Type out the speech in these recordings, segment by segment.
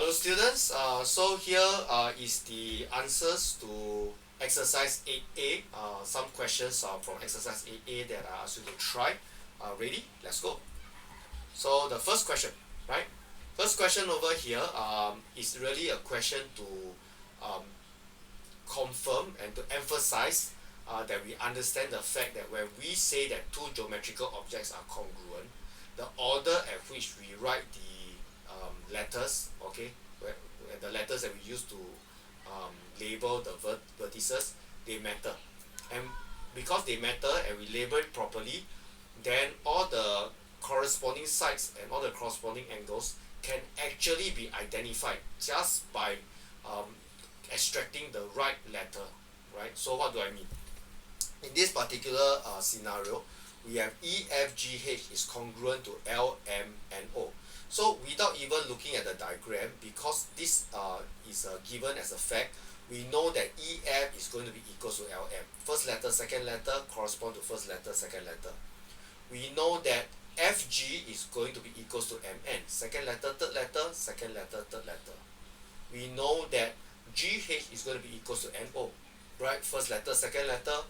Hello students, so here is the answers to exercise 8A, some questions from exercise 8A that I asked you to try. Ready? Let's go. So the first question, right? First question over here is really a question to um, confirm and to emphasize that we understand the fact that when we say that two geometrical objects are congruent, the order at which we write the letters, okay, where the letters that we use to label the vertices, they matter. And because they matter and we label it properly, then all the corresponding sides and all the corresponding angles can actually be identified just by um, extracting the right letter, right? So what do I mean? In this particular scenario, we have E, F, G, H is congruent to L, M, and O. So without even looking at the diagram, because this is given as a fact, we know that E, F is going to be equal to L, M. First letter, second letter correspond to first letter, second letter. We know that F, G is going to be equal to M, N. Second letter, third letter, second letter, third letter. We know that G, H is going to be equal to N, O. Right? First letter, second letter,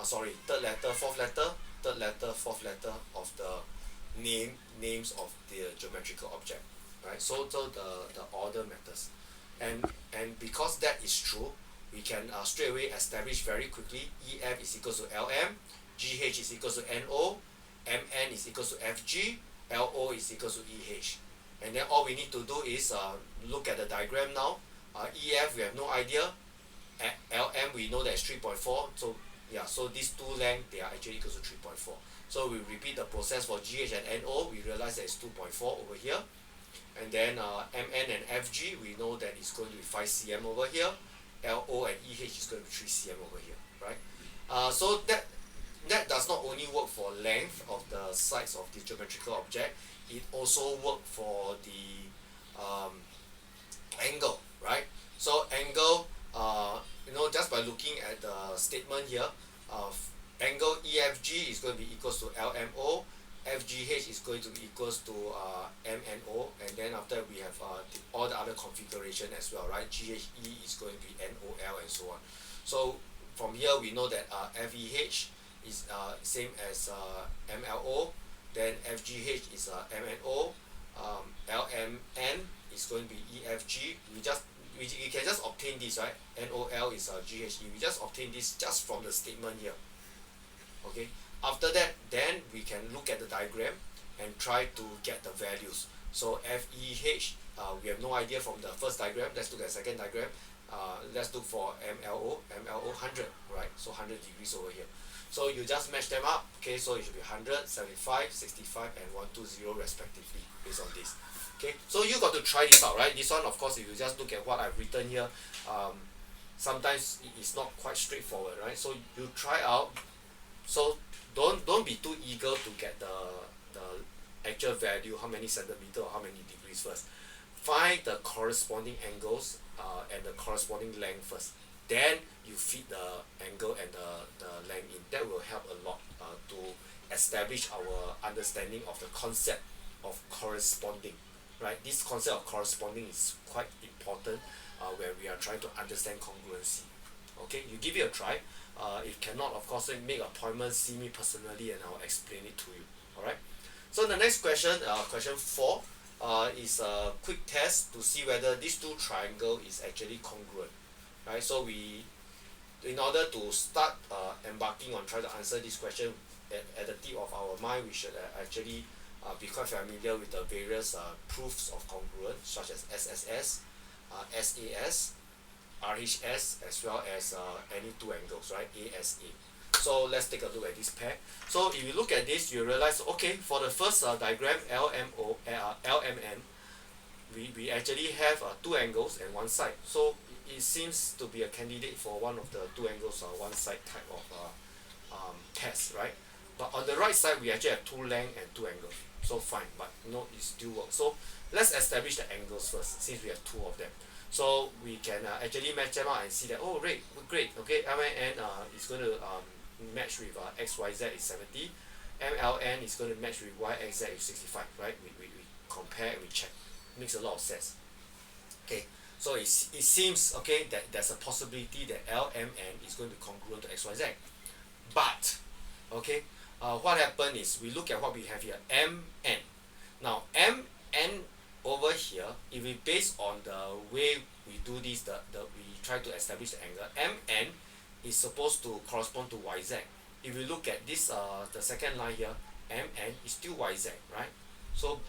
third letter, fourth letter, third letter, fourth letter of the names of the geometrical object, right? So the order matters, and because that is true, we can straight away establish very quickly EF is equal to LM, GH is equal to NO, MN is equal to FG, LO is equal to EH, and then all we need to do is look at the diagram now. EF we have no idea, LM we know that it's 3.4, so yeah, so these two lengths they are actually equal to 3.4. So we repeat the process for GH and NO, we realize that it's 2.4 over here, and then MN and FG we know that it's going to be 5 cm over here, LO and EH is going to be 3 cm over here, right? So that does not only work for length of the sides of the geometrical object, it also work for the angle, right? So angle, just by looking at the statement here, angle EFG is going to be equals to LMO, FGH is going to be equals to MNO, and then after we have all the other configuration as well, right? GHE is going to be NOL and so on. So from here we know that FEH is same as MLO, then FGH is MNO, LMN is going to be EFG. We can just obtain this, right? NOL is GHE. We just obtain this just from the statement here. Okay. After that, then we can look at the diagram and try to get the values. So FEH, we have no idea from the first diagram. Let's look at the second diagram. Let's look for MLO 100, right? So 100 degrees over here. So you just match them up. Okay, so it should be 100, 75, 65, and 120 respectively based on this. Okay, so you got to try this out, right? This one, of course, if you just look at what I've written here, sometimes it is not quite straightforward, right? So you try out. So don't be too eager to get the actual value, how many centimeter or how many degrees first. Find the corresponding angles and the corresponding length first. Then you feed the angle and the length in. That will help a lot to establish our understanding of the concept of corresponding. Right, this concept of corresponding is quite important where we are trying to understand congruency. Okay, you give it a try. If cannot, of course, make an appointment, see me personally, and I'll explain it to you. All right. So the next question, question 4, is a quick test to see whether these two triangle is actually congruent. Right. So in order to start embarking on trying to answer this question at the tip of our mind, we should actually be quite familiar with the various proofs of congruence such as SSS, SAS, RHS, as well as any two angles, right? ASA. So let's take a look at this pair. So if you look at this, you realize, okay, for the first diagram, LMN, we actually have two angles and one side. So it seems to be a candidate for one of the two angles or one side type of test, right? But on the right side, we actually have two length and two angles. So fine, but it still works. So let's establish the angles first, since we have two of them. So we can actually match them out and see that, oh, great. Okay, MN is going to match with XYZ is 70, MLN is going to match with YXZ is 65, right? We compare and we check. Makes a lot of sense. Okay, so it seems, okay, that there's a possibility that LMN is going to be congruent to XYZ. But, okay, what happened is we look at what we have here, MN. Now, MN over here, if we base on the way we do this, we try to establish the angle, MN is supposed to correspond to YZ. If you look at this, the second line here, MN is still YZ, right? So,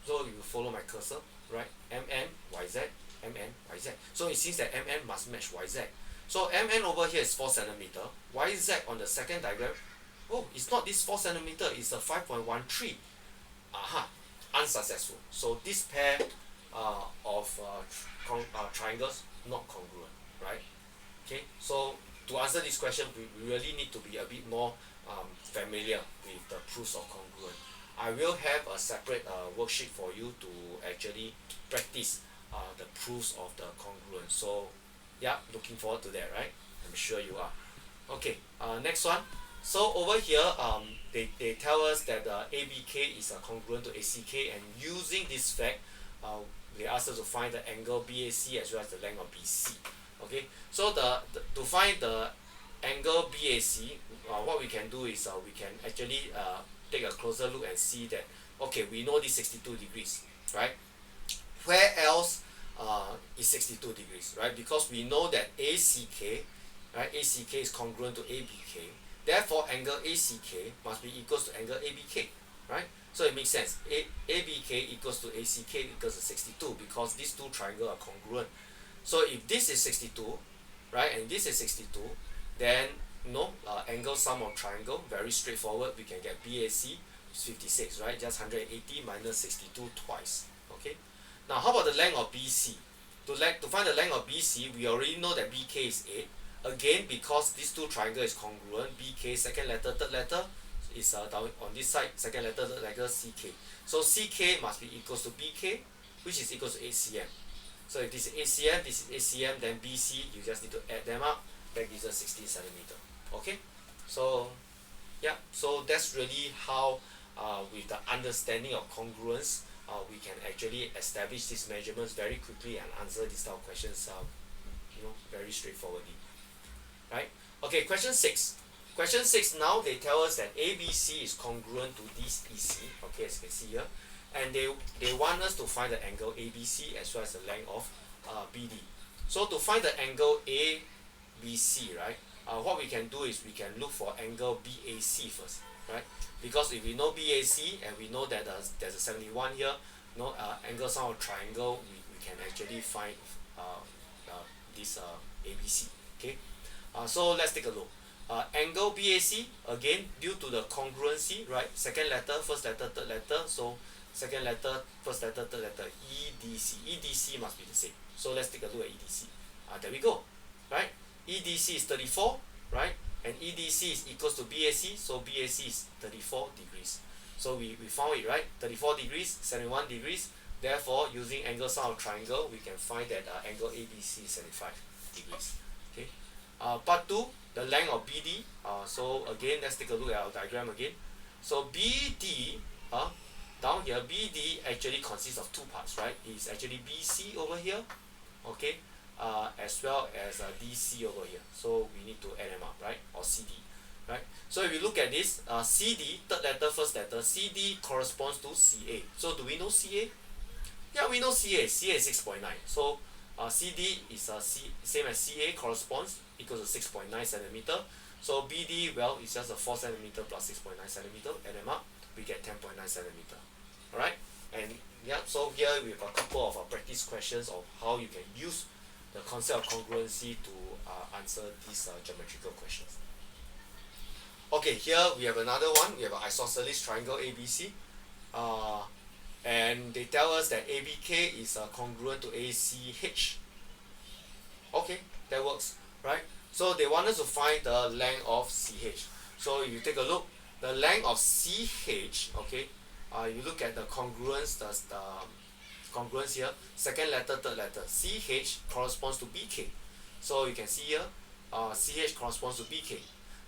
you follow my cursor, right? MN, YZ, MN, YZ. So it seems that MN must match YZ. So MN over here is 4 centimeter. YZ on the second diagram, oh, it's not this 4 centimeter, it's a 5.13. Aha, unsuccessful. So this pair of triangles not congruent, right? Okay, so to answer this question, we really need to be a bit more familiar with the proofs of congruence. I will have a separate worksheet for you to actually practice the proofs of the congruence. So yeah, looking forward to that, right? I'm sure you are. Okay, next one. So over here, they tell us that ABK is congruent to ACK, and using this fact, they ask us to find the angle BAC as well as the length of BC. Okay, so to find the angle BAC, what we can do is we can actually take a closer look and see that, okay, we know this 62 degrees, right? Where else is 62 degrees, right? Because we know that ACK, right, ACK is congruent to ABK, therefore angle ACK must be equals to angle ABK, right? So it makes sense. ABK equals to ACK equals to 62 because these two triangles are congruent. So if this is 62, right, and this is 62, then angle sum of triangle, very straightforward. We can get BAC is 56, right? Just 180 minus 62 twice. Okay. Now how about the length of BC? To find the length of BC, we already know that BK is 8. Again, because these two triangles is congruent, BK second letter, third letter is down on this side, second letter, third letter, CK. So CK must be equals to BK, which is equals to 8 cm. So if this is 8 cm, this is 8 cm, then BC, you just need to add them up. That gives us 16 centimeter. Okay, so yeah, so that's really how with the understanding of congruence, we can actually establish these measurements very quickly and answer these type of questions very straightforwardly, right? Okay, question 6. Question 6, now they tell us that ABC is congruent to this EC, okay, as you can see here, and they want us to find the angle ABC as well as the length of BD. So to find the angle ABC, right, what we can do is we can look for angle BAC first, right? Because if we know BAC and we know that there's a 71 here, angle sum of triangle, we can actually find this ABC. Okay, so let's take a look. Angle BAC, again, due to the congruency, right? Second letter, first letter, third letter. So second letter, first letter, third letter, EDC. EDC must be the same. So let's take a look at EDC. There we go, right? EDC is 34, right? And EDC is equals to BAC, so BAC is 34 degrees. So we found it, right? 34 degrees, 71 degrees. Therefore, using angle sum of triangle, we can find that angle ABC is 75 degrees. Okay. Part 2, the length of BD. So again, let's take a look at our diagram again. So BD, down here, BD actually consists of two parts, right? It's actually BC over here, okay, as well as DC over here. So we need to add them up, right? Or CD, right? So if you look at this, CD, third letter, first letter, CD corresponds to CA. So do we know CA? Yeah, we know CA. CA is 6.9. So CD is same as CA, corresponds equals to 6.9 centimeter. So BD, well, it's just a 4 centimeter plus 6.9 centimeter. Add them up, we get 10.9 centimeter. Alright, and yeah, so here we have a couple of practice questions of how you can use the concept of congruency to answer these geometrical questions. Okay, here we have another one. We have an isosceles triangle ABC. And they tell us that ABK is congruent to ACH. Okay, that works, right? So they want us to find the length of CH. So if you take a look, the length of CH, okay, you look at the congruence, the congruence here, second letter, third letter. CH corresponds to BK. So you can see here, CH corresponds to BK.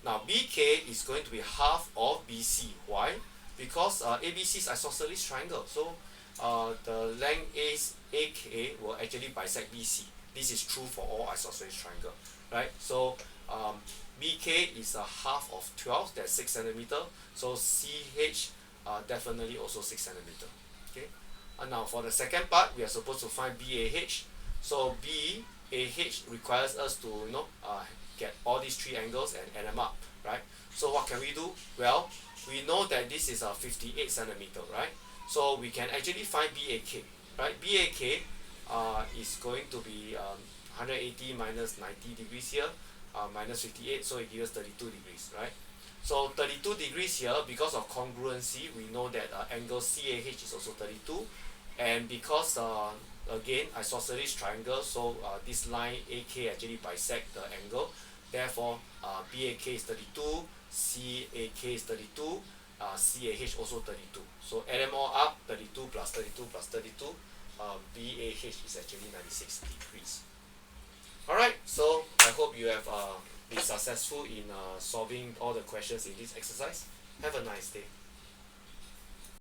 Now BK is going to be half of BC. Why? Because ABC is isosceles triangle. So the length AK will actually bisect BC. This is true for all isosceles triangle, right? So BK is a half of 12, that's 6 centimeter. So CH definitely also 6 centimeter. Okay. And now for the second part, we are supposed to find BAH. So BAH requires us to get all these three angles and add them up, right? So what can we do? Well, we know that this is a 58 centimeter, right? So we can actually find BAK, right? BAK is going to be 180 minus 90 degrees here, minus 58, so it gives us 32 degrees, right? So 32 degrees here, because of congruency, we know that angle CAH is also 32, and because again isosceles triangle, so this line AK actually bisect the angle, therefore BAK is 32, CAK is 32, CAH also 32. So add them all up, 32 plus 32 plus 32, BAH is actually 96 degrees. Alright, so I hope you have been successful in solving all the questions in this exercise. Have a nice day.